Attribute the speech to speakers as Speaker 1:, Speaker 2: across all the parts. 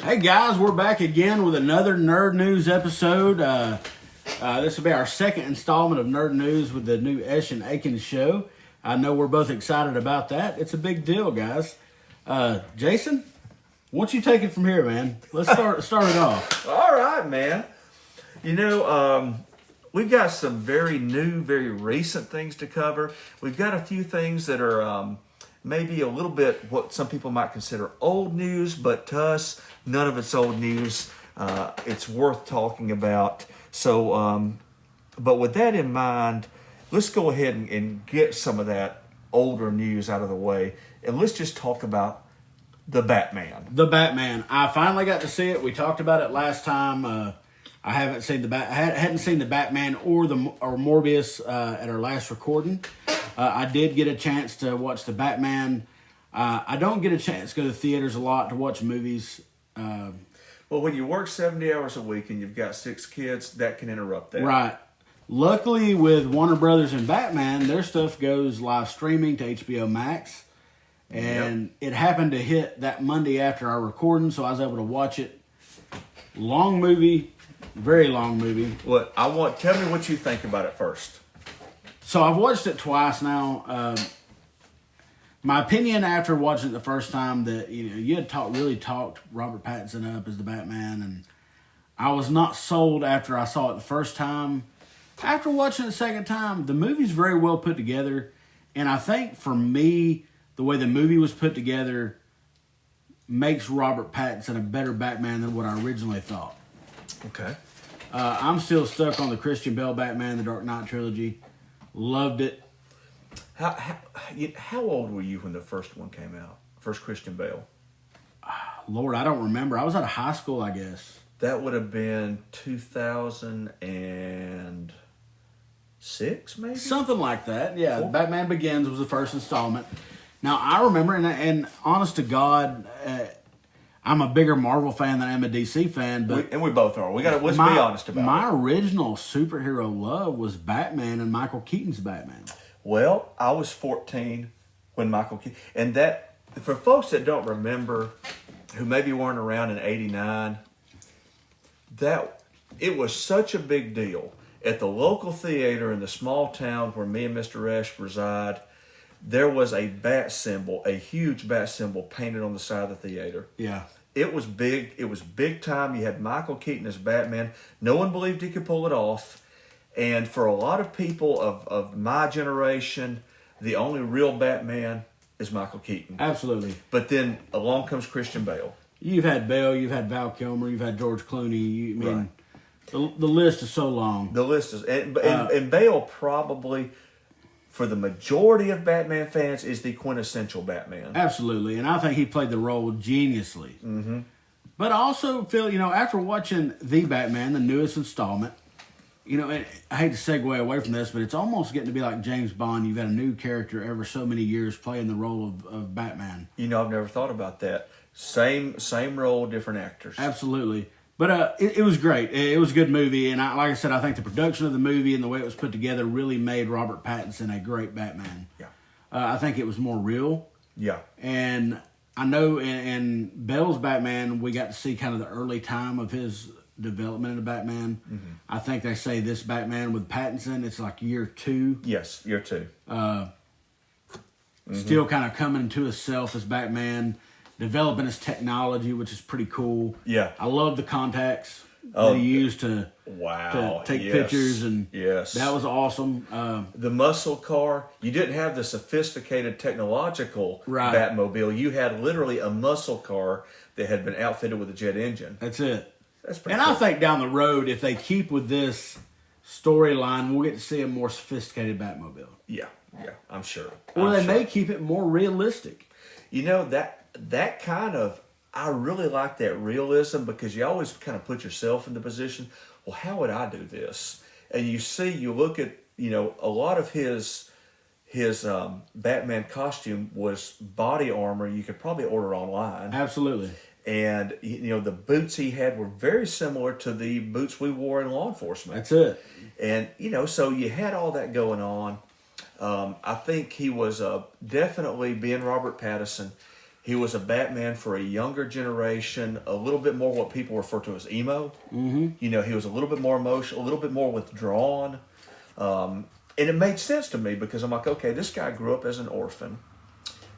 Speaker 1: Hey guys, we're back again with another Nerd News episode. This will be our second installment of Nerd News with the new Esch and Akins show. I know we're both excited about that. It's a big deal, guys. Jason, why don't you take it from here, man? Let's start it off.
Speaker 2: All right, man. We've got some very new, very recent things to cover. We've got a few things that are maybe a little bit what some people might consider old news, but to us, none of it's old news. It's worth talking about. So, but with that in mind, let's go ahead and get some of that older news out of the way, and let's just talk about the Batman.
Speaker 1: The Batman. I finally got to see it. We talked about it last time. I hadn't seen the Batman or Morbius at our last recording. I did get a chance to watch the Batman. I don't get a chance to go to theaters a lot to watch movies.
Speaker 2: Well, when you work 70 hours a week and you've got 6 kids, that can interrupt that.
Speaker 1: Right. Luckily, with Warner Brothers and Batman, their stuff goes live streaming to HBO Max. And It happened to hit that Monday after our recording, so I was able to watch it. Long movie, very long movie.
Speaker 2: Tell me what you think about it first.
Speaker 1: So I've watched it twice now. My opinion after watching it the first time that you had really talked Robert Pattinson up as the Batman, and I was not sold after I saw it the first time. After watching it the second time, the movie's very well put together, and I think for me, the way the movie was put together makes Robert Pattinson a better Batman than what I originally thought.
Speaker 2: Okay.
Speaker 1: I'm still stuck on the Christian Bale Batman, the Dark Knight trilogy. Loved it.
Speaker 2: How old were you when the first one came out? First Christian Bale?
Speaker 1: Lord, I don't remember. I was out of high school, I guess.
Speaker 2: That would have been 2006, maybe?
Speaker 1: Something like that, yeah. Batman Begins was the first installment. Now, I remember, and honest to God, I'm a bigger Marvel fan than I am a DC fan. But
Speaker 2: we both are. Let's be honest about it.
Speaker 1: My original superhero love was Batman and Michael Keaton's Batman.
Speaker 2: Well, I was 14 when Michael Keaton... And that, for folks that don't remember, who maybe weren't around in 89, it was such a big deal. At the local theater in the small town where me and Mr. Esch reside, there was a bat symbol, a huge bat symbol painted on the side of the theater.
Speaker 1: Yeah.
Speaker 2: It was big. It was big time. You had Michael Keaton as Batman. No one believed he could pull it off. And for a lot of people of my generation, the only real Batman is Michael Keaton.
Speaker 1: Absolutely.
Speaker 2: But then along comes Christian Bale.
Speaker 1: You've had Bale, you've had Val Kilmer, you've had George Clooney.
Speaker 2: Right.
Speaker 1: The list is so long.
Speaker 2: The list is... And Bale probably, for the majority of Batman fans, is the quintessential Batman.
Speaker 1: Absolutely. And I think he played the role geniusly.
Speaker 2: Mm-hmm.
Speaker 1: But I also feel, after watching The Batman, the newest installment, I hate to segue away from this, but it's almost getting to be like James Bond. You've had a new character every so many years playing the role of Batman.
Speaker 2: I've never thought about that. Same role, different actors.
Speaker 1: Absolutely. But it was great. It was a good movie. And like I said, I think the production of the movie and the way it was put together really made Robert Pattinson a great Batman.
Speaker 2: Yeah.
Speaker 1: I think it was more real.
Speaker 2: Yeah.
Speaker 1: And I know in Bale's Batman, we got to see kind of the early time of his development in the Batman.
Speaker 2: Mm-hmm.
Speaker 1: I think they say this Batman with Pattinson, it's like year 2.
Speaker 2: Yes, year 2.
Speaker 1: Still kind of coming to himself as Batman, developing his technology, which is pretty cool.
Speaker 2: Yeah.
Speaker 1: I love the contacts that he used to take pictures, and that was awesome.
Speaker 2: The muscle car, you didn't have the sophisticated technological Batmobile. You had literally a muscle car that had been outfitted with a jet engine.
Speaker 1: That's it.
Speaker 2: That's pretty
Speaker 1: and
Speaker 2: cool.
Speaker 1: I think down the road, if they keep with this storyline, we'll get to see a more sophisticated Batmobile.
Speaker 2: Yeah, I'm sure.
Speaker 1: Or they may keep it more realistic.
Speaker 2: That kind of, I really like that realism, because you always kind of put yourself in the position, well, how would I do this? And you look at, a lot of his Batman costume was body armor you could probably order online.
Speaker 1: Absolutely.
Speaker 2: And, the boots he had were very similar to the boots we wore in law enforcement.
Speaker 1: That's it.
Speaker 2: And, so you had all that going on. I think he was definitely, being Robert Pattinson, He was a Batman for a younger generation, a little bit more what people refer to as emo. Mm-hmm. You know, he was a little bit more emotional, a little bit more withdrawn. And it made sense to me because I'm like, okay, this guy grew up as an orphan,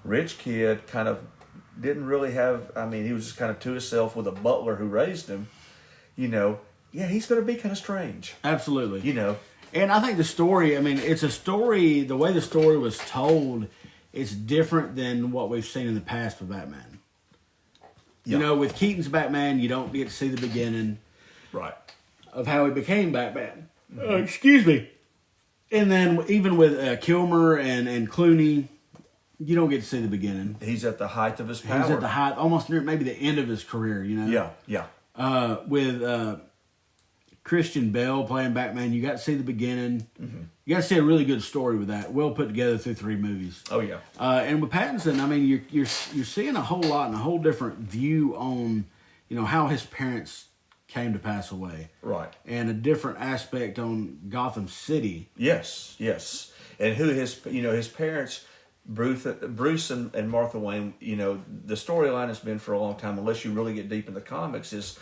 Speaker 2: rich kid, kind of didn't really have, I mean, he was just kind of to himself with a butler who raised him. You know, yeah, he's going to be kind of strange.
Speaker 1: Absolutely.
Speaker 2: You know.
Speaker 1: And I think the story, I mean, it's a story, the way the story was told, it's different than what we've seen in the past with Batman.
Speaker 2: Yeah.
Speaker 1: You know, with Keaton's Batman, you don't get to see the beginning
Speaker 2: Right.
Speaker 1: of how he became Batman. Excuse me. And then even with Kilmer and Clooney, you don't get to see the beginning.
Speaker 2: He's at the height of his power.
Speaker 1: He's at the height, almost near maybe the end of his career, you know?
Speaker 2: Yeah, yeah.
Speaker 1: With Christian Bale playing Batman, you got to see the beginning.
Speaker 2: Mm-hmm.
Speaker 1: You got to see a really good story with that. Well put together through 3 movies.
Speaker 2: Oh, yeah.
Speaker 1: And with Pattinson, I mean, you're seeing a whole lot and a whole different view on, you know, how his parents came to pass away.
Speaker 2: Right.
Speaker 1: And a different aspect on Gotham City.
Speaker 2: Yes, yes. And who his parents, Bruce and Martha Wayne, you know, the storyline has been for a long time, unless you really get deep in the comics, is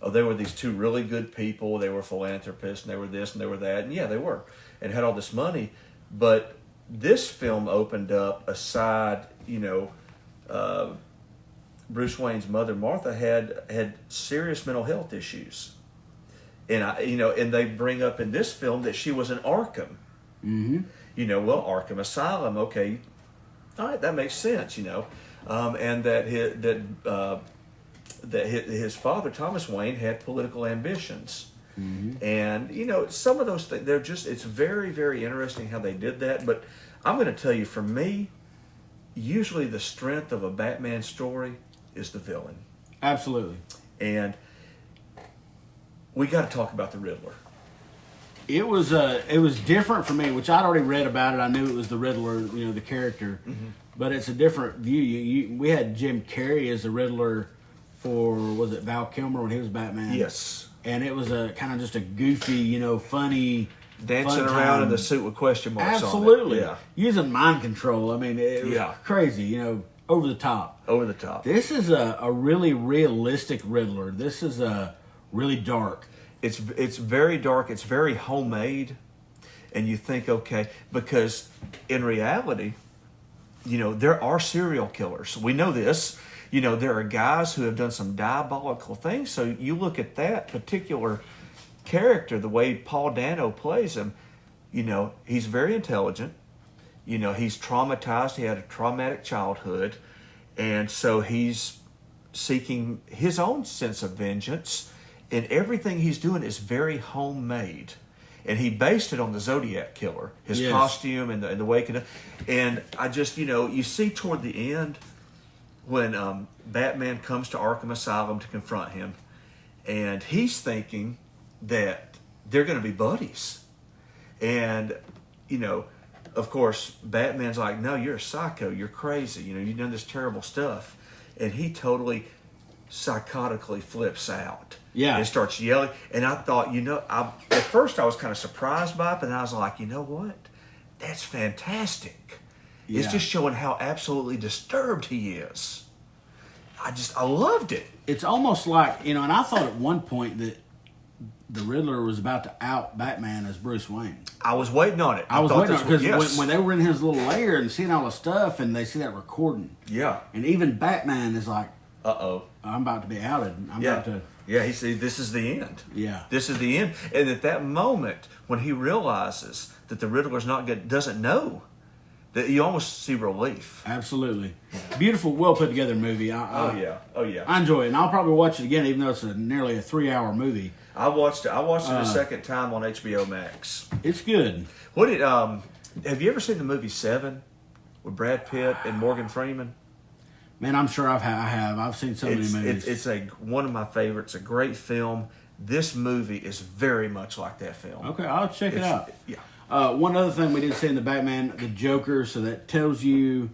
Speaker 2: they were these 2 really good people. They were philanthropists, and they were this and they were that. And yeah, they were. And had all this money. But this film opened up a side, you know, Bruce Wayne's mother, Martha, had serious mental health issues. And they bring up in this film that she was in Arkham.
Speaker 1: Mm-hmm.
Speaker 2: You know, well, Arkham Asylum, okay, all right, that makes sense, you know. And that his father, Thomas Wayne, had political ambitions. Mm-hmm. And, you know, some of those things, it's very, very interesting how they did that. But I'm going to tell you, for me, usually the strength of a Batman story is the villain.
Speaker 1: Absolutely.
Speaker 2: And we got to talk about the Riddler.
Speaker 1: It was different for me, which I'd already read about it. I knew it was the Riddler, you know, the character. Mm-hmm. But it's a different view. We had Jim Carrey as the Riddler for, was it Val Kilmer when he was Batman?
Speaker 2: Yes.
Speaker 1: And it was a kind of just a goofy, you know, funny,
Speaker 2: dancing around in the suit with question marks
Speaker 1: Absolutely.
Speaker 2: on it. Yeah.
Speaker 1: Using mind control. I mean, it was crazy, you know, over the top.
Speaker 2: Over the top.
Speaker 1: This is a really realistic Riddler. This is really dark.
Speaker 2: It's very dark. It's very homemade. And you think, okay, because in reality, you know, there are serial killers. We know this. You know, there are guys who have done some diabolical things. So you look at that particular character, the way Paul Dano plays him, you know, he's very intelligent. You know, he's traumatized. He had a traumatic childhood. And so he's seeking his own sense of vengeance. And everything he's doing is very homemade. And he based it on the Zodiac Killer, his costume and the way he can. And I just, you know, you see toward the end when Batman comes to Arkham Asylum to confront him, and he's thinking that they're going to be buddies. And, you know, of course, Batman's like, no, you're a psycho. You're crazy. You know, you've done this terrible stuff. And he totally psychotically flips out.
Speaker 1: Yeah.
Speaker 2: And starts yelling. And I thought, you know, at first I was kind of surprised by it, but then I was like, you know what? That's fantastic. Yeah. It's just showing how absolutely disturbed he is. I loved it.
Speaker 1: It's almost like, you know, and I thought at one point that the Riddler was about to out Batman as Bruce Wayne.
Speaker 2: I was waiting on it.
Speaker 1: I was waiting on it because when they were in his little lair and seeing all the stuff and they see that recording.
Speaker 2: Yeah.
Speaker 1: And even Batman is like,
Speaker 2: uh-oh,
Speaker 1: I'm about to be outed. I'm about to...
Speaker 2: Yeah, he said, this is the end.
Speaker 1: Yeah.
Speaker 2: This is the end. And at that moment, when he realizes that the Riddler's not good, doesn't know, that you almost see relief.
Speaker 1: Absolutely. Beautiful, well put together movie.
Speaker 2: Oh yeah.
Speaker 1: I enjoy it. And I'll probably watch it again, even though it's nearly a 3-hour movie.
Speaker 2: I watched it a second time on HBO Max.
Speaker 1: It's good.
Speaker 2: What did have you ever seen the movie Seven with Brad Pitt and Morgan Freeman?
Speaker 1: Man, I'm sure I have. I've seen so many movies.
Speaker 2: It's one of my favorites. A great film. This movie is very much like that film.
Speaker 1: Okay, I'll check it out.
Speaker 2: Yeah.
Speaker 1: One other thing we did see in the Batman, the Joker, so that tells you...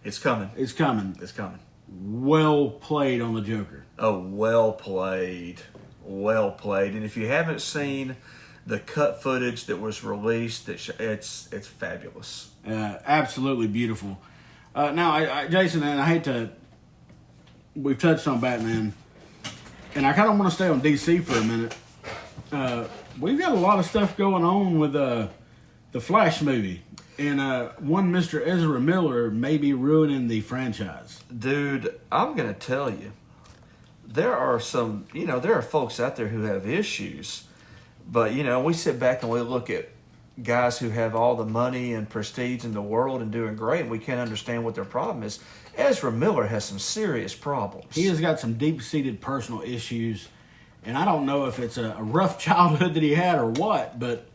Speaker 2: It's coming.
Speaker 1: It's coming.
Speaker 2: It's coming.
Speaker 1: Well played on the Joker.
Speaker 2: Oh, well played. Well played. And if you haven't seen the cut footage that was released, it's fabulous.
Speaker 1: Absolutely beautiful. Now, Jason, and I hate to we've touched on Batman, and I kind of want to stay on DC for a minute. We've got a lot of stuff going on with the Flash movie, and one Mr. Ezra Miller may be ruining the franchise.
Speaker 2: Dude, I'm going to tell you, there are some, there are folks out there who have issues, but, we sit back and we look at guys who have all the money and prestige in the world and doing great, and we can't understand what their problem is. Ezra Miller has some serious problems.
Speaker 1: He has got some deep-seated personal issues, and I don't know if it's a rough childhood that he had or what, but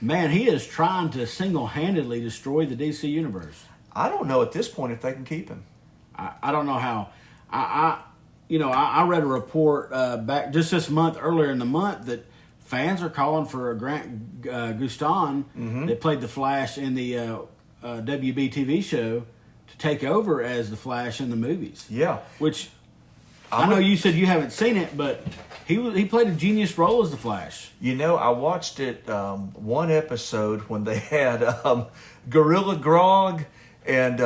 Speaker 1: man, he is trying to single-handedly destroy the DC universe.
Speaker 2: I don't know at this point if they can keep him.
Speaker 1: I don't know how. I read a report back just this month, earlier in the month, that fans are calling for Grant Gustin, that played the Flash in the WB TV show, to take over as the Flash in the movies.
Speaker 2: Yeah.
Speaker 1: Which, I know you said you haven't seen it, but he played a genius role as the Flash.
Speaker 2: I watched it one episode when they had Gorilla Grog and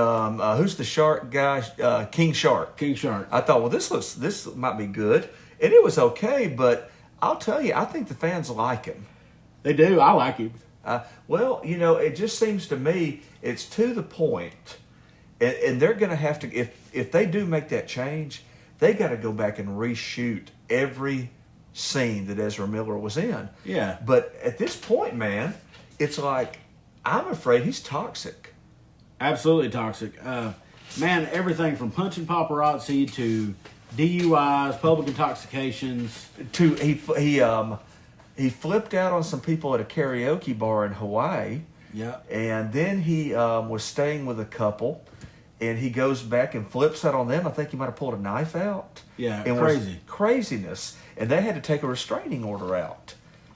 Speaker 2: who's the shark guy? King Shark.
Speaker 1: King Shark.
Speaker 2: I thought, well, this might be good, and it was okay, but I'll tell you, I think the fans like him.
Speaker 1: They do. I like him.
Speaker 2: It just seems to me it's to the point, and they're going to have to, if they do make that change, they got to go back and reshoot every scene that Ezra Miller was in.
Speaker 1: Yeah.
Speaker 2: But at this point, man, it's like, I'm afraid he's toxic.
Speaker 1: Absolutely toxic. Man, everything from punching paparazzi to DUIs, public intoxications.
Speaker 2: He flipped out on some people at a karaoke bar in Hawaii.
Speaker 1: Yeah.
Speaker 2: And then he was staying with a couple, and he goes back and flips out on them. I think he might have pulled a knife out.
Speaker 1: Yeah,
Speaker 2: and
Speaker 1: crazy.
Speaker 2: Craziness. And they had to take a restraining order out.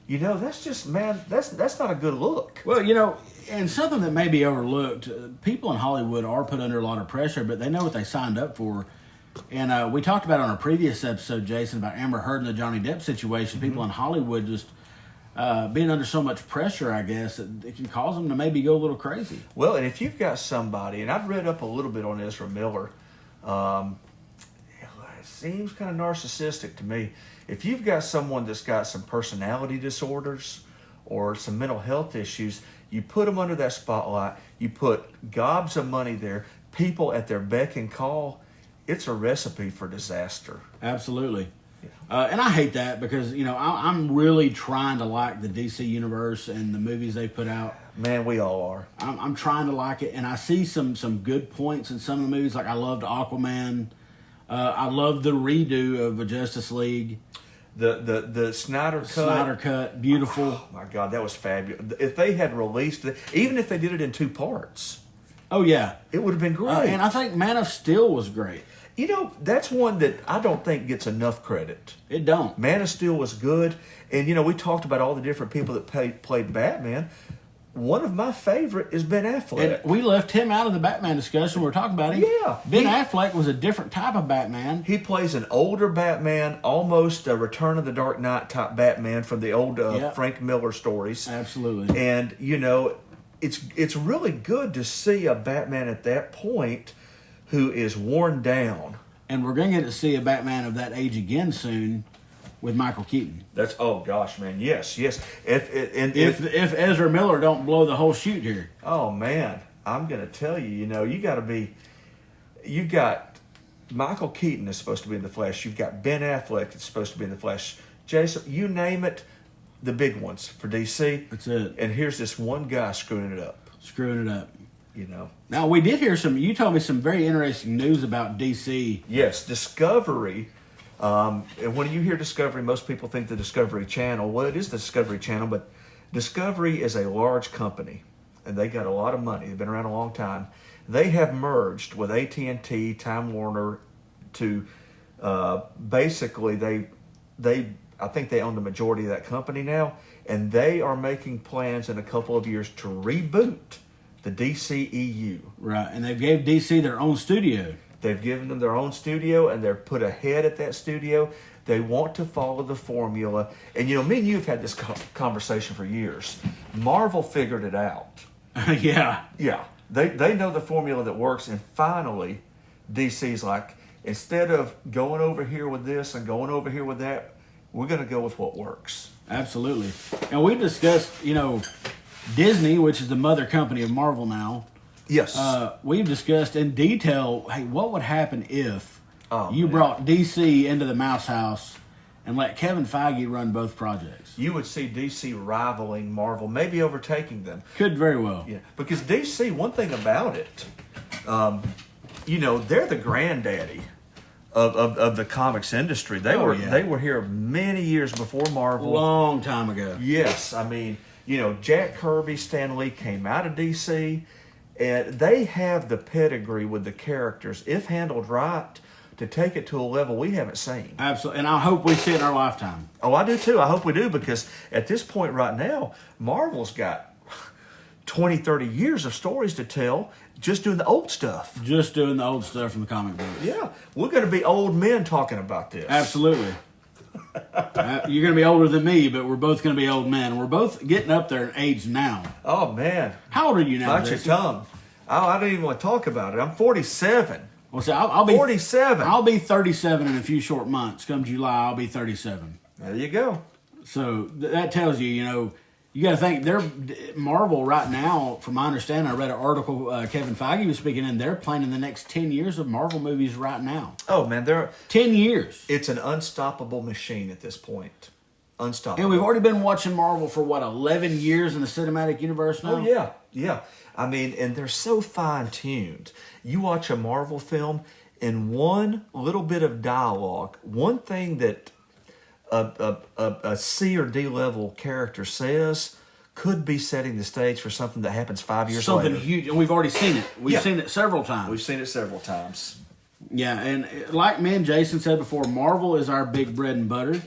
Speaker 2: That's just, man, that's not a good look.
Speaker 1: Well, and something that may be overlooked, people in Hollywood are put under a lot of pressure, but they know what they signed up for. And we talked about on a previous episode, Jason, about Amber Heard and the Johnny Depp situation. People in Hollywood just being under so much pressure, I guess, it can cause them to maybe go a little crazy.
Speaker 2: Well, and if you've got somebody, and I've read up a little bit on Ezra Miller, it seems kind of narcissistic to me. If you've got someone that's got some personality disorders or some mental health issues, you put them under that spotlight, you put gobs of money there, people at their beck and call, it's a recipe for disaster.
Speaker 1: Absolutely. Yeah. And I hate that because, I'm really trying to like the DC universe and the movies they put out.
Speaker 2: Man, we all are.
Speaker 1: I'm trying to like it, and I see some good points in some of the movies. Like I loved Aquaman. I loved the redo of the Justice League.
Speaker 2: The Snyder Cut.
Speaker 1: Snyder Cut, beautiful.
Speaker 2: Oh, my God, that was fabulous. If they had released it, even if they did it in 2 parts.
Speaker 1: Oh, yeah.
Speaker 2: It would have been great.
Speaker 1: And I think Man of Steel was great.
Speaker 2: That's one that I don't think gets enough credit.
Speaker 1: It don't.
Speaker 2: Man of Steel was good. And, we talked about all the different people that played Batman. One of my favorite is Ben Affleck.
Speaker 1: And we left him out of the Batman discussion. We were talking about him.
Speaker 2: Yeah.
Speaker 1: Ben Affleck was a different type of Batman.
Speaker 2: He plays an older Batman, almost a Return of the Dark Knight type Batman from the old Frank Miller stories.
Speaker 1: Absolutely.
Speaker 2: And, it's really good to see a Batman at that point who is worn down.
Speaker 1: And we're going to get to see a Batman of that age again soon with Michael Keaton.
Speaker 2: Oh gosh, man, yes.
Speaker 1: If Ezra Miller don't blow the whole shoot here.
Speaker 2: Oh man, I'm gonna tell you, you've got Michael Keaton is supposed to be in the Flash. You've got Ben Affleck that's supposed to be in the Flash. Jason, you name it, the big ones for DC.
Speaker 1: That's it.
Speaker 2: And here's this one guy screwing it up.
Speaker 1: Now we did hear you told me some very interesting news about DC.
Speaker 2: Yes, Discovery. And when you hear Discovery, most people think the Discovery Channel. Well, it is the Discovery Channel, but Discovery is a large company, and they got a lot of money. They've been around a long time. They have merged with AT&T, Time Warner, to basically I think they own the majority of that company now, and they are making plans in a couple of years to reboot the DCEU.
Speaker 1: Right, and they gave DC their own studio.
Speaker 2: They've given them their own studio, and they're put ahead at that studio. They want to follow the formula. And, me and you have had this conversation for years. Marvel figured it out.
Speaker 1: Yeah.
Speaker 2: Yeah. They know the formula that works, and finally, DC's like, instead of going over here with this and going over here with that, we're going to go with what works.
Speaker 1: Absolutely. And we discussed, Disney, which is the mother company of Marvel now.
Speaker 2: Yes.
Speaker 1: We've discussed in detail, hey, what would happen if you
Speaker 2: man.
Speaker 1: brought DC into the Mouse House and let Kevin Feige run both projects?
Speaker 2: You would see DC rivaling Marvel, maybe overtaking them.
Speaker 1: Could very well.
Speaker 2: Yeah, because DC, one thing about it, they're the granddaddy of the comics industry. They were here many years before Marvel.
Speaker 1: Long time ago.
Speaker 2: Yes, I mean, Jack Kirby, Stan Lee came out of DC, and they have the pedigree with the characters, if handled right, to take it to a level we haven't seen.
Speaker 1: Absolutely. And I hope we see it in our lifetime.
Speaker 2: Oh, I do too. I hope we do, because at this point right now, Marvel's got 20, 30 years of stories to tell just doing the old stuff.
Speaker 1: Just doing the old stuff from the comic books.
Speaker 2: Yeah. We're going to be old men talking about this.
Speaker 1: Absolutely. You're going to be older than me, but we're both going to be old men. We're both getting up there in age now.
Speaker 2: Oh, man.
Speaker 1: How old are you now,
Speaker 2: Bite your
Speaker 1: Jason?
Speaker 2: tongue. Oh, I don't even want to talk about it. I'm 47.
Speaker 1: Well, see, I'll be
Speaker 2: 47.
Speaker 1: I'll be 37 in a few short months. Come July, I'll be 37.
Speaker 2: There you go.
Speaker 1: So that tells you, you got to think they're Marvel right now. From my understanding, I read an article Kevin Feige was speaking in. They're planning the next 10 years of Marvel movies right now.
Speaker 2: Oh man,
Speaker 1: 10 years.
Speaker 2: It's an unstoppable machine at this point. Unstoppable.
Speaker 1: And we've already been watching Marvel for 11 years in the cinematic universe now.
Speaker 2: Oh yeah. I mean, and they're so fine-tuned. You watch a Marvel film, and one little bit of dialogue, one thing that a C or D level character says could be setting the stage for something that happens 5 years later.
Speaker 1: Something huge, and we've already seen it. We've seen it several times.
Speaker 2: We've seen it several times.
Speaker 1: Yeah, and like me and Jason said before, Marvel is our big bread and butter.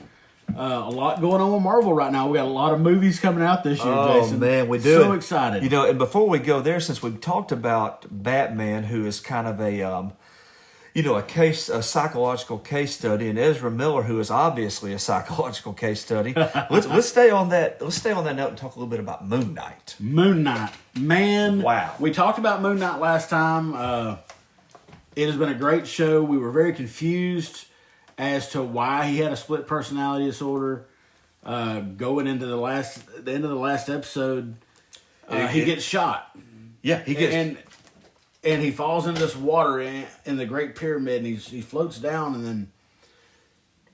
Speaker 1: A lot going on with Marvel right now. We got a lot of movies coming out this year, Jason.
Speaker 2: Oh, man, we do.
Speaker 1: So excited.
Speaker 2: And before we go there, since we've talked about Batman, who is kind of a psychological case study, and Ezra Miller, who is obviously a psychological case study. let's stay on that. Let's stay on that note and talk a little bit about Moon Knight.
Speaker 1: Moon Knight, man!
Speaker 2: Wow.
Speaker 1: We talked about Moon Knight last time. It has been a great show. We were very confused as to why he had a split personality disorder. Going into the end of the last episode, he gets shot.
Speaker 2: Yeah, he gets.
Speaker 1: And he falls into this water in the Great Pyramid, and he floats down, and then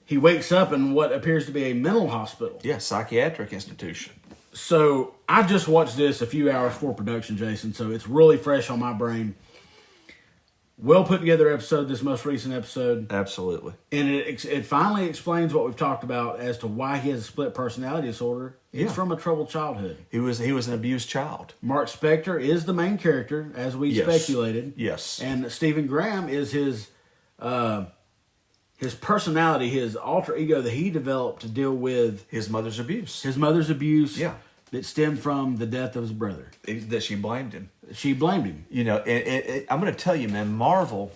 Speaker 1: he wakes up in what appears to be a mental hospital.
Speaker 2: Yeah, psychiatric institution.
Speaker 1: So I just watched this a few hours before production, Jason, so it's really fresh on my brain. Well put together episode, this most recent episode.
Speaker 2: Absolutely.
Speaker 1: And it finally explains what we've talked about as to why he has a split personality disorder. It's from a troubled childhood.
Speaker 2: He was an abused child.
Speaker 1: Mark Spector is the main character, as we speculated.
Speaker 2: Yes.
Speaker 1: And Stephen Graham is his personality, his alter ego that he developed to deal with
Speaker 2: his mother's abuse.
Speaker 1: Yeah. That stemmed from the death of his brother.
Speaker 2: That she blamed him.
Speaker 1: She blamed him.
Speaker 2: And I'm going to tell you, man, Marvel,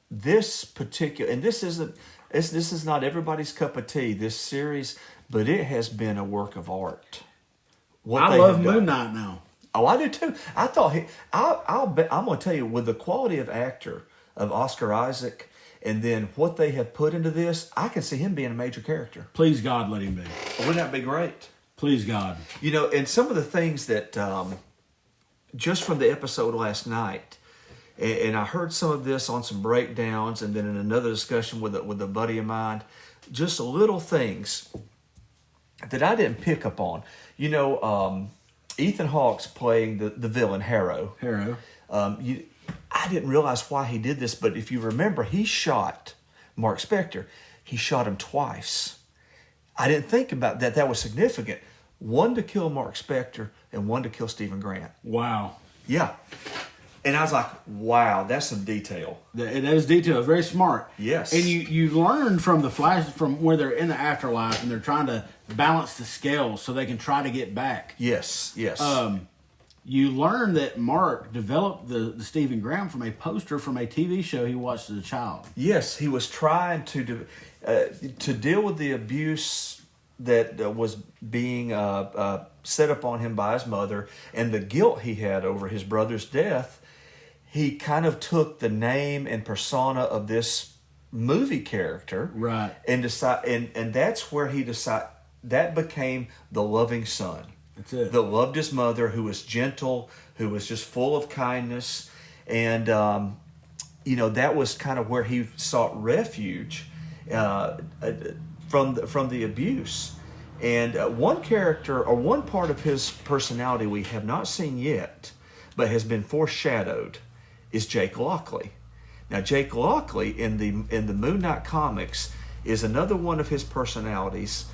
Speaker 2: this particular, and this is not everybody's cup of tea, this series, but it has been a work of art.
Speaker 1: I love Moon Knight now.
Speaker 2: Oh, I do too. I thought I'll bet, I'm going to tell you, with the quality of actor of Oscar Isaac, and then what they have put into this, I can see him being a major character.
Speaker 1: Please God, let him be.
Speaker 2: Wouldn't that be great?
Speaker 1: Please God.
Speaker 2: And some of the things that, just from the episode last night, and I heard some of this on some breakdowns, and then in another discussion with a buddy of mine, just little things that I didn't pick up on. Ethan Hawke's playing the villain, Harrow. I didn't realize why he did this, but if you remember, he shot Mark Spector. He shot him twice. I didn't think about that. That was significant. One to kill Mark Spector and one to kill Stephen Grant.
Speaker 1: Wow.
Speaker 2: Yeah. And I was like, wow, that's some detail.
Speaker 1: That is detail. Very smart.
Speaker 2: Yes.
Speaker 1: And you learn from the flash, from where they're in the afterlife and they're trying to balance the scales so they can try to get back.
Speaker 2: Yes.
Speaker 1: You learn that Mark developed the Stephen Graham from a poster from a TV show he watched as a child.
Speaker 2: Yes, he was trying to deal with the abuse that was being set upon him by his mother and the guilt he had over his brother's death. He kind of took the name and persona of this movie character,
Speaker 1: Right.
Speaker 2: And that's where he decided that became the loving son.
Speaker 1: That's it.
Speaker 2: That loved his mother, who was gentle, who was just full of kindness, and that was kind of where he sought refuge from the abuse. And one character or one part of his personality we have not seen yet, but has been foreshadowed, is Jake Lockley. Now, Jake Lockley in the Moon Knight comics is another one of his personalities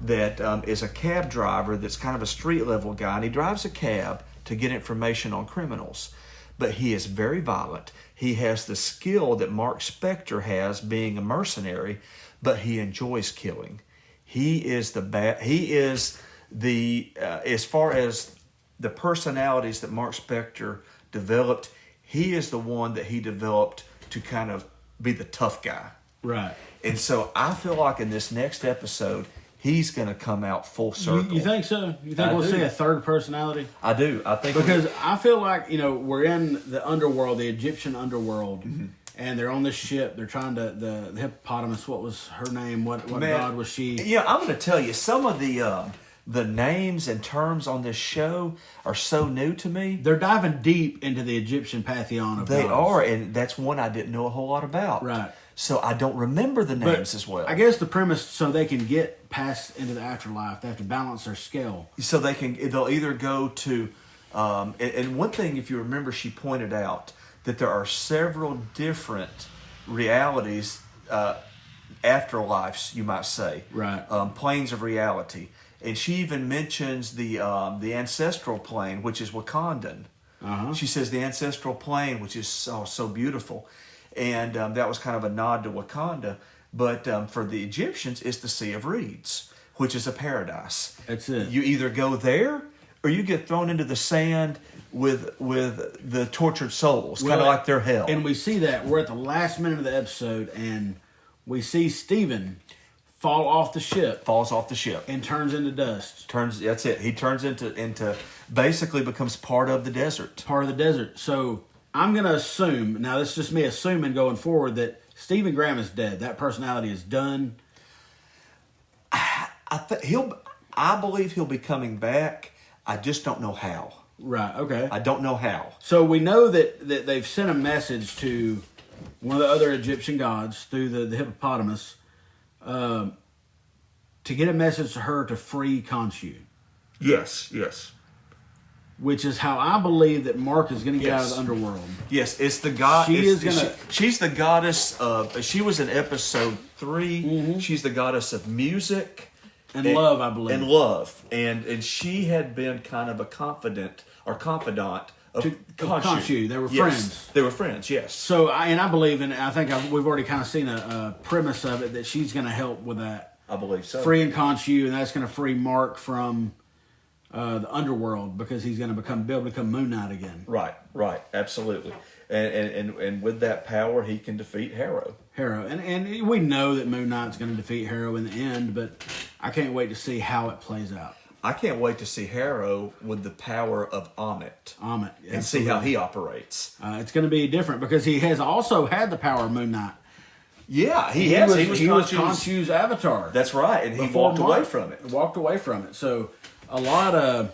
Speaker 2: that is a cab driver that's kind of a street level guy, and he drives a cab to get information on criminals. But he is very violent. He has the skill that Mark Spector has, being a mercenary, but he enjoys killing. He is as far as the personalities that Mark Spector developed, he is the one that he developed to kind of be the tough guy.
Speaker 1: Right.
Speaker 2: And so I feel like in this next episode, he's going to come out full circle.
Speaker 1: You think so? You think we'll see a third personality?
Speaker 2: I do. I think
Speaker 1: because I feel like we're in the underworld, the Egyptian underworld, and they're on this ship. They're trying to the hippopotamus. What was her name? What god was she?
Speaker 2: Yeah, I'm going to tell you some of the names and terms on this show are so new to me.
Speaker 1: They're diving deep into the Egyptian pantheon of
Speaker 2: They
Speaker 1: gods.
Speaker 2: are, and that's one I didn't know a whole lot about.
Speaker 1: Right.
Speaker 2: So I don't remember the names as well.
Speaker 1: I guess the premise, so they can get past into the afterlife, they have to balance their scale.
Speaker 2: So they'll either go to, and one thing, if you remember, she pointed out that there are several different realities, afterlives, you might say.
Speaker 1: Right.
Speaker 2: Planes of reality. And she even mentions the ancestral plane, which is Wakandan.
Speaker 1: Uh-huh.
Speaker 2: She says the ancestral plane, which is so beautiful. And that was kind of a nod to Wakanda. But for the Egyptians, it's the Sea of Reeds, which is a paradise.
Speaker 1: That's it.
Speaker 2: You either go there or you get thrown into the sand with the tortured souls, kind of like their hell.
Speaker 1: And we see that. We're at the last minute of the episode, and we see Stephen fall off the ship.
Speaker 2: Falls off the ship.
Speaker 1: And turns into dust.
Speaker 2: That's it. He turns into basically becomes part of the desert.
Speaker 1: Part of the desert. So I'm going to assume, now this is just me assuming going forward, that Stephen Graham is dead. That personality is done.
Speaker 2: I believe he'll be coming back. I just don't know how.
Speaker 1: Right, okay.
Speaker 2: I don't know how.
Speaker 1: So we know that they've sent a message to one of the other Egyptian gods through the hippopotamus to get a message to her to free Khonshu.
Speaker 2: Yes.
Speaker 1: Which is how I believe that Mark is going to get out of the underworld.
Speaker 2: Yes, it's the god. She's the goddess of. She was in episode 3. Mm-hmm. She's the goddess of music
Speaker 1: and love, I believe.
Speaker 2: And love, and she had been kind of a confidant of
Speaker 1: Khonshu. They were friends.
Speaker 2: They were friends. Yes.
Speaker 1: So I believe, and I think we've already kind of seen a premise of it, that she's going to help with that.
Speaker 2: I believe so.
Speaker 1: Freeing Khonshu, and that's going to free Mark from the underworld, because he's going to be able to become Moon Knight again.
Speaker 2: Right, absolutely, and with that power, he can defeat Harrow.
Speaker 1: And we know that Moon Knight's going to defeat Harrow in the end, but I can't wait to see how it plays out.
Speaker 2: I can't wait to see Harrow with the power of Ammit. And see how he operates.
Speaker 1: It's going to be different because he has also had the power of Moon Knight.
Speaker 2: Yeah, he was
Speaker 1: Khonshu's avatar.
Speaker 2: That's right, and he walked away from it.
Speaker 1: So a lot of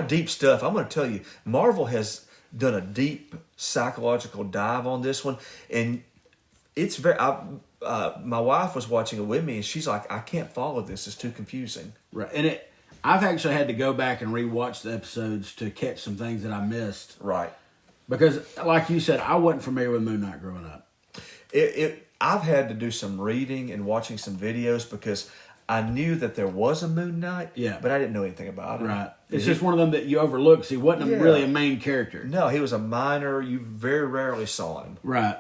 Speaker 2: deep stuff. I'm going to tell you, Marvel has done a deep psychological dive on this one, and it's very. My wife was watching it with me, and she's like, "I can't follow this. It's too confusing."
Speaker 1: Right, and I've actually had to go back and rewatch the episodes to catch some things that I missed.
Speaker 2: Right,
Speaker 1: because like you said, I wasn't familiar with Moon Knight growing up.
Speaker 2: I've had to do some reading and watching some videos because I knew that there was a Moon Knight, but I didn't know anything about it.
Speaker 1: Right. It's just one of them that you overlook because he wasn't really a main character.
Speaker 2: No, he was a minor. You very rarely saw him.
Speaker 1: Right.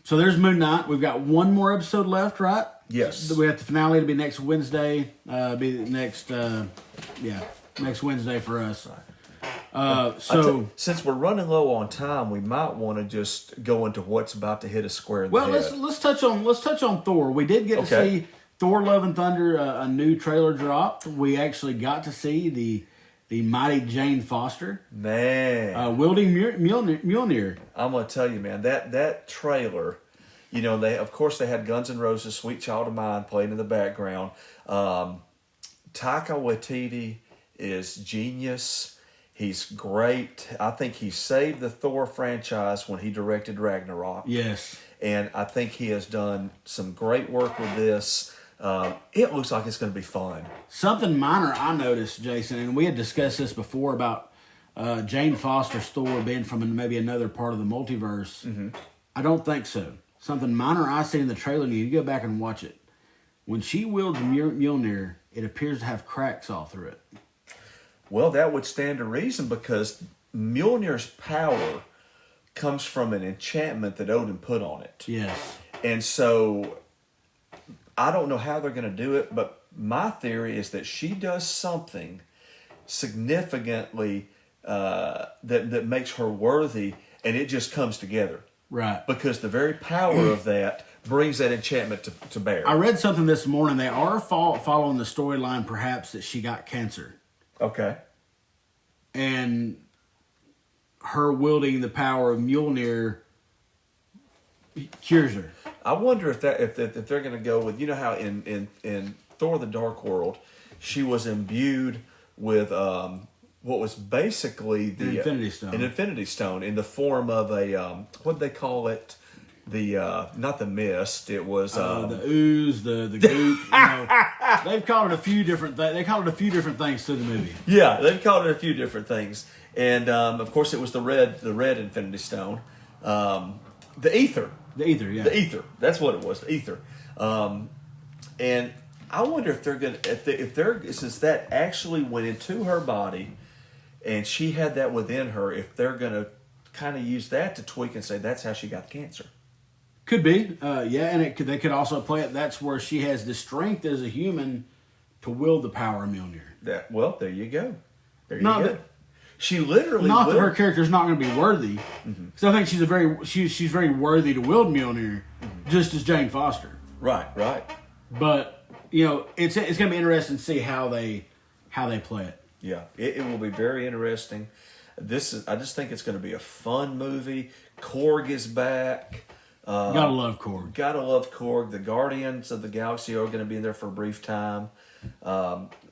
Speaker 1: So there's Moon Knight. We've got one more episode left, right?
Speaker 2: Yes.
Speaker 1: We have the finale to be next Wednesday. Next Wednesday for us.
Speaker 2: Since we're running low on time, we might want to just go into what's about to hit us square in the head.
Speaker 1: Let's touch on Thor. We did get to see Thor: Love and Thunder, a new trailer dropped. We actually got to see the mighty Jane Foster,
Speaker 2: man,
Speaker 1: wielding Mjolnir.
Speaker 2: I'm gonna tell you, man, that trailer They had Guns N' Roses, "Sweet Child of Mine" playing in the background. Taika Waititi is genius. He's great. I think he saved the Thor franchise when he directed Ragnarok.
Speaker 1: Yes.
Speaker 2: And I think he has done some great work with this. It looks like it's going to be fun.
Speaker 1: Something minor I noticed, Jason, and we had discussed this before about Jane Foster's Thor being from maybe another part of the multiverse.
Speaker 2: Mm-hmm.
Speaker 1: I don't think so. Something minor I see in the trailer, and you go back and watch it. When she wields Mjolnir, it appears to have cracks all through it.
Speaker 2: Well, that would stand to reason because Mjolnir's power comes from an enchantment that Odin put on it.
Speaker 1: Yes. And
Speaker 2: so I don't know how they're going to do it, but my theory is that she does something significantly that makes her worthy, and it just comes together.
Speaker 1: Right.
Speaker 2: Because the very power of that brings that enchantment to bear.
Speaker 1: I read something this morning. They are following the storyline, perhaps, that she got cancer.
Speaker 2: Okay.
Speaker 1: And her wielding the power of Mjolnir cures her.
Speaker 2: I wonder if they're going to go with, how in Thor: The Dark World, she was imbued with what was basically
Speaker 1: An Infinity Stone.
Speaker 2: An Infinity Stone in the form of a what'd they call it? The not the mist. It was
Speaker 1: the ooze, the goop. They've called it a few different things. They called it a few different things through the movie.
Speaker 2: Yeah, they've called it a few different things, and of course it was the red Infinity Stone, the ether.
Speaker 1: The ether, yeah.
Speaker 2: The ether. That's what it was. The ether. And I wonder if they're gonna since that actually went into her body, and she had that within her, if they're gonna kind of use that to tweak and say that's how she got cancer.
Speaker 1: Could be, yeah, and they could also play it. That's where she has the strength as a human to wield the power of Mjolnir.
Speaker 2: There you go. There you go. She literally
Speaker 1: not that her character's not going to be worthy. Because I think she's very worthy to wield Mjolnir, just as Jane Foster.
Speaker 2: Right.
Speaker 1: But it's going to be interesting to see how they play it.
Speaker 2: Yeah, it will be very interesting. I just think it's going to be a fun movie. Korg is back.
Speaker 1: Gotta love Korg.
Speaker 2: Gotta love Korg. The Guardians of the Galaxy are going to be in there for a brief time.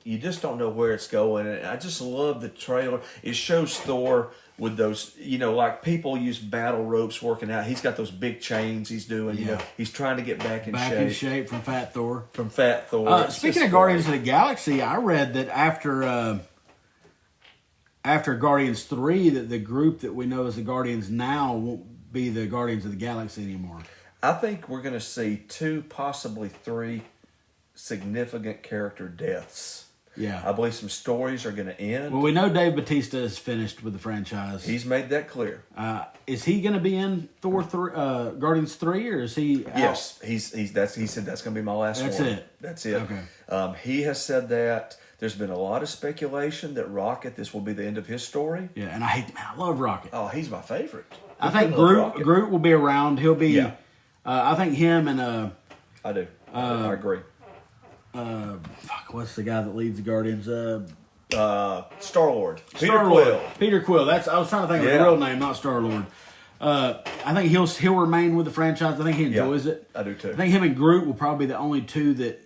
Speaker 2: You just don't know where it's going. And I just love the trailer. It shows Thor with those, like people use battle ropes working out. He's got those big chains he's doing.
Speaker 1: Yeah.
Speaker 2: He's trying to get back in shape.
Speaker 1: Back in shape from Fat Thor.
Speaker 2: Speaking
Speaker 1: of Guardians of the Galaxy, I read that after Guardians 3, that the group that we know as the Guardians now won't be the Guardians of the Galaxy anymore.
Speaker 2: I think we're going to see 2, possibly 3 significant character deaths.
Speaker 1: Yeah.
Speaker 2: I believe some stories are going to end.
Speaker 1: Well, we know Dave Bautista is finished with the franchise.
Speaker 2: He's made that clear.
Speaker 1: Is he going to be in Thor 3, Guardians 3, or is he out?
Speaker 2: Yes. He said that's going to be my last one. That's it.
Speaker 1: Okay.
Speaker 2: He has said that. There's been a lot of speculation that Rocket, this will be the end of his story.
Speaker 1: Yeah, and I love Rocket.
Speaker 2: Oh, he's my favorite.
Speaker 1: I think Groot will be around. He'll be. Yeah. I think him and.
Speaker 2: I do. I agree.
Speaker 1: What's the guy that leads the Guardians?
Speaker 2: Star-Lord.
Speaker 1: Peter Quill. I was trying to think of the real name, not Star-Lord. I think he'll remain with the franchise. I think he enjoys it.
Speaker 2: I do too.
Speaker 1: I think him and Groot will probably be the only two that.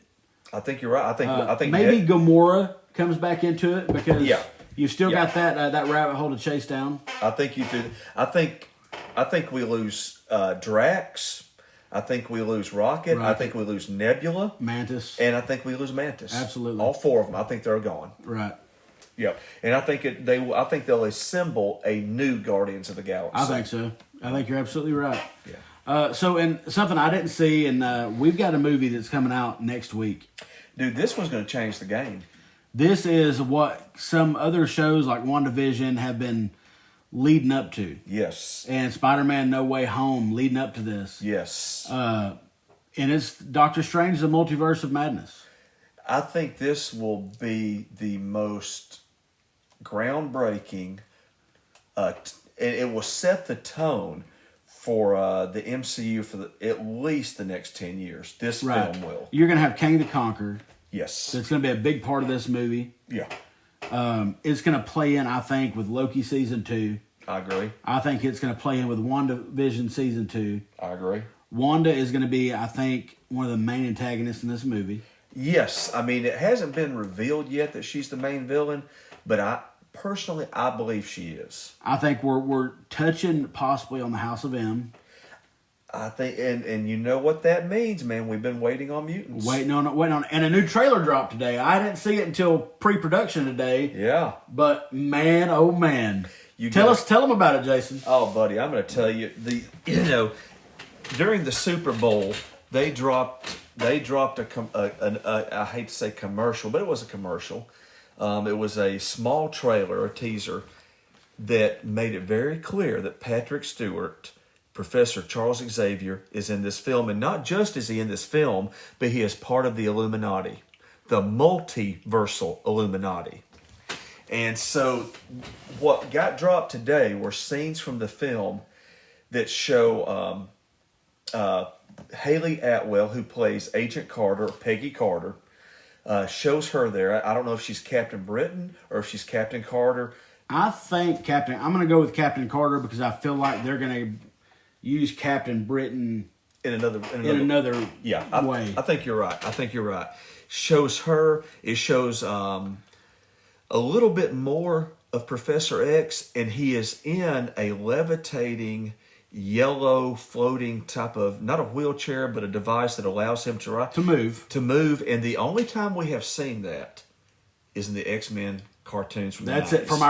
Speaker 2: I think you're right. I think
Speaker 1: maybe Gamora comes back into it because you've still got that rabbit hole to chase down.
Speaker 2: I think you do. I think we lose Drax. I think we lose Rocket. I think we lose Nebula,
Speaker 1: Mantis,
Speaker 2: and I think we lose Mantis.
Speaker 1: Absolutely,
Speaker 2: all 4 of them. I think they're gone.
Speaker 1: Right.
Speaker 2: Yep. And I think they'll assemble a new Guardians of the Galaxy.
Speaker 1: I think so. I think you're absolutely right.
Speaker 2: Yeah.
Speaker 1: So, and something I didn't see, and we've got a movie that's coming out next week.
Speaker 2: Dude, this one's going to change the game.
Speaker 1: This is what some other shows like WandaVision have been leading up to.
Speaker 2: Yes.
Speaker 1: And Spider-Man No Way Home leading up to this.
Speaker 2: Yes.
Speaker 1: And it's Doctor Strange, the Multiverse of Madness.
Speaker 2: I think this will be the most groundbreaking, it will set the tone for the MCU for at least the next 10 years. This film will.
Speaker 1: You're going to have Kang the Conqueror.
Speaker 2: Yes.
Speaker 1: That's going to be a big part of this movie.
Speaker 2: Yeah.
Speaker 1: It's going to play in, I think, with Loki Season 2.
Speaker 2: I agree.
Speaker 1: I think it's going to play in with WandaVision Season 2.
Speaker 2: I agree.
Speaker 1: Wanda is going to be, I think, one of the main antagonists in this movie.
Speaker 2: Yes, I mean, it hasn't been revealed yet that she's the main villain, but I believe she is.
Speaker 1: I think we're touching possibly on the House of M.
Speaker 2: I think, and you know what that means, man. We've been waiting on mutants.
Speaker 1: Waiting on it. And a new trailer dropped today. I didn't see it until pre-production today.
Speaker 2: Yeah.
Speaker 1: But man, oh man. Tell them about it, Jason.
Speaker 2: Oh, buddy, I'm going to tell you, during the Super Bowl, they dropped I hate to say commercial, but it was a commercial. It was a small trailer, a teaser, that made it very clear that Patrick Stewart, Professor Charles Xavier, is in this film. And not just is he in this film, but he is part of the Illuminati, the multiversal Illuminati. And so what got dropped today were scenes from the film that show Haley Atwell, who plays Agent Carter, Peggy Carter, shows her there. I don't know if she's Captain Britain or if she's Captain Carter.
Speaker 1: I think I'm going to go with Captain Carter because I feel like they're going to use Captain Britain
Speaker 2: in another
Speaker 1: way.
Speaker 2: I think you're right. Shows her. It shows a little bit more of Professor X, and he is in a levitating yellow floating type of, not a wheelchair, but a device that allows him to move. And the only time we have seen that is in the X-Men cartoons from
Speaker 1: That's
Speaker 2: the 90s.
Speaker 1: it, from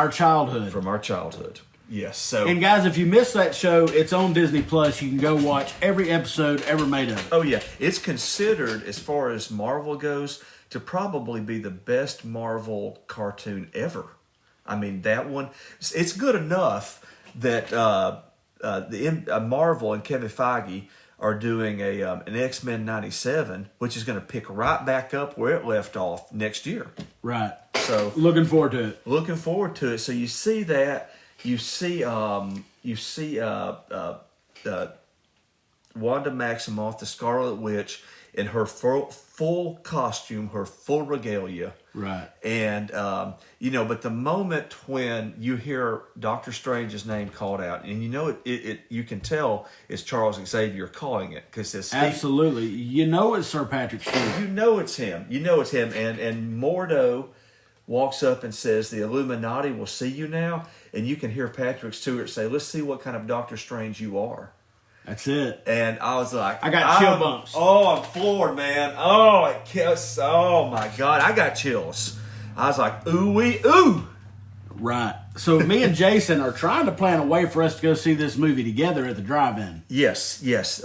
Speaker 1: our childhood.
Speaker 2: Yes. So,
Speaker 1: and guys, if you missed that show, it's on Disney Plus. You can go watch every episode ever made of it.
Speaker 2: Oh yeah, it's considered, as far as Marvel goes, to probably be the best Marvel cartoon ever. I mean, that one, it's good enough that Marvel and Kevin Feige are doing an X-Men 97, which is going to pick right back up where it left off next year.
Speaker 1: Right.
Speaker 2: So
Speaker 1: looking forward to it.
Speaker 2: So you see that. You see Wanda Maximoff, the Scarlet Witch, in her full costume, her full regalia.
Speaker 1: Right.
Speaker 2: And, but the moment when you hear Doctor Strange's name called out, and you can tell it's Charles Xavier calling it. Because
Speaker 1: absolutely. It's Sir Patrick Stewart.
Speaker 2: You know it's him. And Mordo walks up and says, "The Illuminati will see you now." And you can hear Patrick Stewart say, "Let's see what kind of Doctor Strange you are."
Speaker 1: That's it.
Speaker 2: And I was like,
Speaker 1: I got chill bumps.
Speaker 2: Oh, I'm floored, man. Oh my God. I got chills. I was like, ooh-wee, ooh.
Speaker 1: Right. So me and Jason are trying to plan a way for us to go see this movie together at the drive-in.
Speaker 2: Yes.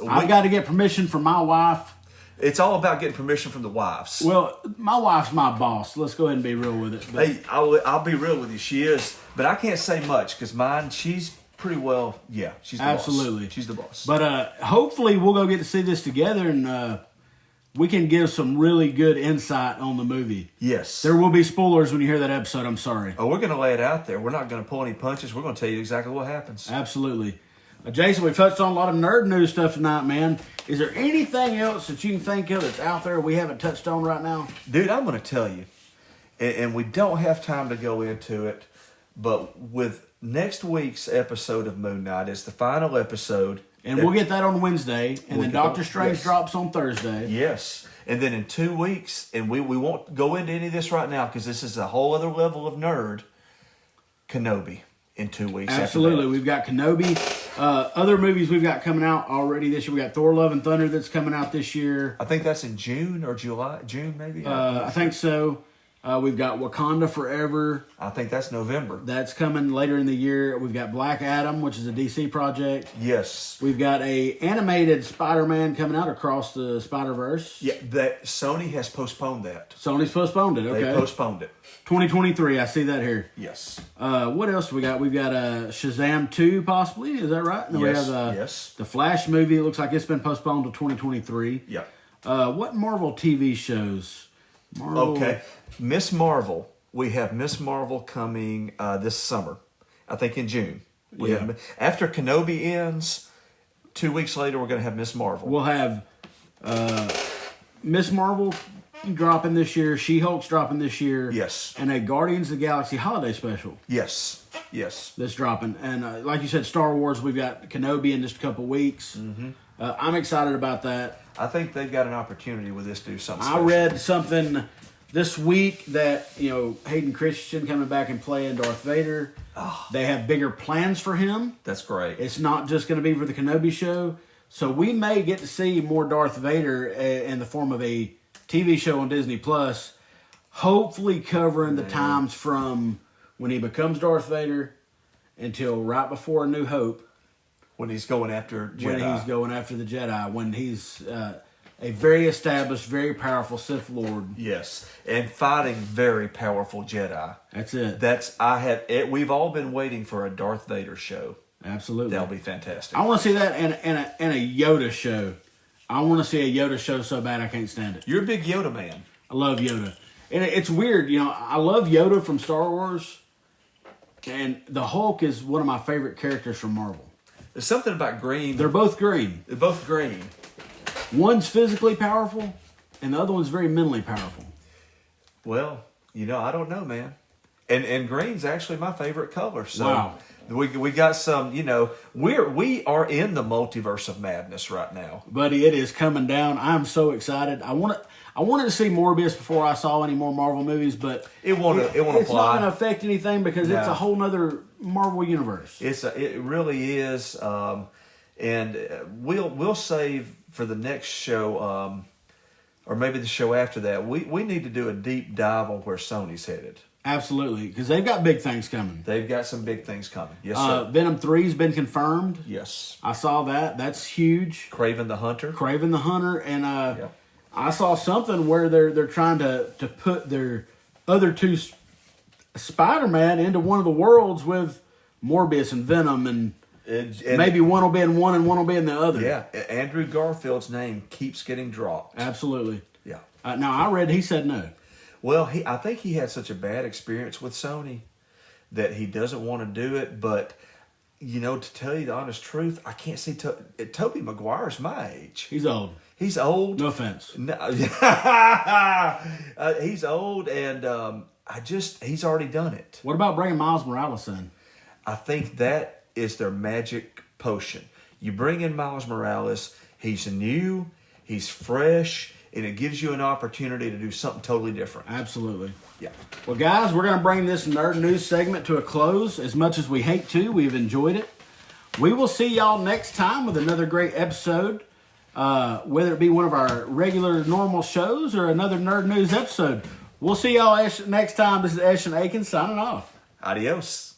Speaker 1: I've got to get permission from my wife.
Speaker 2: It's all about getting permission from the wives.
Speaker 1: Well, my wife's my boss. Let's go ahead and be real with it.
Speaker 2: Hey, I'll be real with you. She is. But I can't say much because she's pretty well, yeah, she's the
Speaker 1: absolutely
Speaker 2: boss. She's the boss.
Speaker 1: But hopefully we'll go get to see this together and we can give some really good insight on the movie.
Speaker 2: Yes.
Speaker 1: There will be spoilers when you hear that episode. I'm sorry.
Speaker 2: Oh, we're going to lay it out there. We're not going to pull any punches. We're going to tell you exactly what happens.
Speaker 1: Absolutely. Jason, we've touched on a lot of nerd news stuff tonight, man. Is there anything else that you can think of that's out there we haven't touched on right now?
Speaker 2: Dude, I'm going to tell you, and we don't have time to go into it, but with next week's episode of Moon Knight, it's the final episode.
Speaker 1: And we'll get that on Wednesday, and then Doctor Strange drops on Thursday.
Speaker 2: Yes. And then in 2 weeks, and we won't go into any of this right now because this is a whole other level of nerd, Kenobi in 2 weeks.
Speaker 1: Absolutely. We've got Kenobi. Other movies we've got coming out already this year. We got Thor: Love and Thunder that's coming out this year.
Speaker 2: I think that's in June or July. June, maybe?
Speaker 1: I think so. We've got Wakanda Forever.
Speaker 2: I think that's November.
Speaker 1: That's coming later in the year. We've got Black Adam, which is a DC project.
Speaker 2: Yes.
Speaker 1: We've got a animated Spider-Man coming out across the Spider-Verse.
Speaker 2: Yeah, that Sony has postponed that.
Speaker 1: Sony's postponed it, okay.
Speaker 2: They postponed it.
Speaker 1: 2023, I see that here.
Speaker 2: Yes.
Speaker 1: What else do we got? We've got Shazam 2, possibly. Is that right? And then
Speaker 2: yes,
Speaker 1: we have
Speaker 2: yes.
Speaker 1: The Flash movie. It looks like it's been postponed to 2023.
Speaker 2: Yeah.
Speaker 1: What Marvel TV shows?
Speaker 2: Okay. Miss Marvel. We have Miss Marvel coming this summer. I think in June. After Kenobi ends, 2 weeks later, we're going to have Miss Marvel.
Speaker 1: We'll have Miss Marvel dropping this year, She-Hulk's dropping this year.
Speaker 2: Yes.
Speaker 1: And a Guardians of the Galaxy holiday special.
Speaker 2: Yes.
Speaker 1: That's dropping. And like you said, Star Wars, we've got Kenobi in just a couple weeks.
Speaker 2: Mm-hmm.
Speaker 1: I'm excited about that.
Speaker 2: I think they've got an opportunity with this to do something
Speaker 1: I
Speaker 2: special.
Speaker 1: read something this week that, Hayden Christensen coming back and playing Darth Vader.
Speaker 2: Oh,
Speaker 1: They have bigger plans for him.
Speaker 2: that's great.
Speaker 1: It's not just going to be for the Kenobi show. So we may get to see more Darth Vader in the form of a TV show on Disney Plus, hopefully covering the times from when he becomes Darth Vader until right before A New Hope.
Speaker 2: When he's going after Jedi.
Speaker 1: When he's going after the Jedi. When he's a very established, very powerful Sith Lord.
Speaker 2: Yes, and fighting very powerful Jedi.
Speaker 1: That's it.
Speaker 2: We've all been waiting for a Darth Vader show.
Speaker 1: Absolutely.
Speaker 2: That'll be fantastic.
Speaker 1: I want to see that in a Yoda show. I want to see a Yoda show so bad I can't stand it.
Speaker 2: You're a big Yoda man.
Speaker 1: I love Yoda. And it's weird, I love Yoda from Star Wars. And the Hulk is one of my favorite characters from Marvel.
Speaker 2: There's something about green.
Speaker 1: They're both green.
Speaker 2: They're both green.
Speaker 1: One's physically powerful, and the other one's very mentally powerful.
Speaker 2: Well, I don't know, man. And green's actually my favorite color. So
Speaker 1: Wow.
Speaker 2: we got some, we are in the multiverse of madness right now.
Speaker 1: Buddy, it is coming down. I'm so excited. I wanted to see Morbius before I saw any more Marvel movies, but
Speaker 2: It won't
Speaker 1: it's
Speaker 2: apply.
Speaker 1: not going to affect anything because it's a whole nother Marvel universe.
Speaker 2: It really is, and we'll save for the next show, or maybe the show after that. We need to do a deep dive on where Sony's headed.
Speaker 1: Absolutely, because they've got big things coming.
Speaker 2: They've got some big things coming. Yes, sir.
Speaker 1: Venom 3's been confirmed.
Speaker 2: Yes.
Speaker 1: I saw that. That's huge.
Speaker 2: Craven the Hunter.
Speaker 1: Craven the Hunter, and I saw something where they're trying to put their other two Spider-Man into one of the worlds with Morbius and Venom, and maybe one will be in one and one will be in the other.
Speaker 2: Yeah, Andrew Garfield's name keeps getting dropped.
Speaker 1: Absolutely.
Speaker 2: Yeah.
Speaker 1: Now, I read he said no.
Speaker 2: Well, I think he had such a bad experience with Sony that he doesn't want to do it. But, to tell you the honest truth, I can't see Tobey Maguire's my age.
Speaker 1: He's old.
Speaker 2: He's old.
Speaker 1: No offense.
Speaker 2: No, he's old, and he's already done it.
Speaker 1: What about bringing Miles Morales in?
Speaker 2: I think that is their magic potion. You bring in Miles Morales, he's new, he's fresh, and it gives you an opportunity to do something totally different.
Speaker 1: Absolutely.
Speaker 2: Yeah.
Speaker 1: Well, guys, we're going to bring this Nerd News segment to a close. As much as we hate to, we've enjoyed it. We will see y'all next time with another great episode, whether it be one of our regular normal shows or another Nerd News episode. We'll see y'all next time. This is Esch and Akins signing off.
Speaker 2: Adios.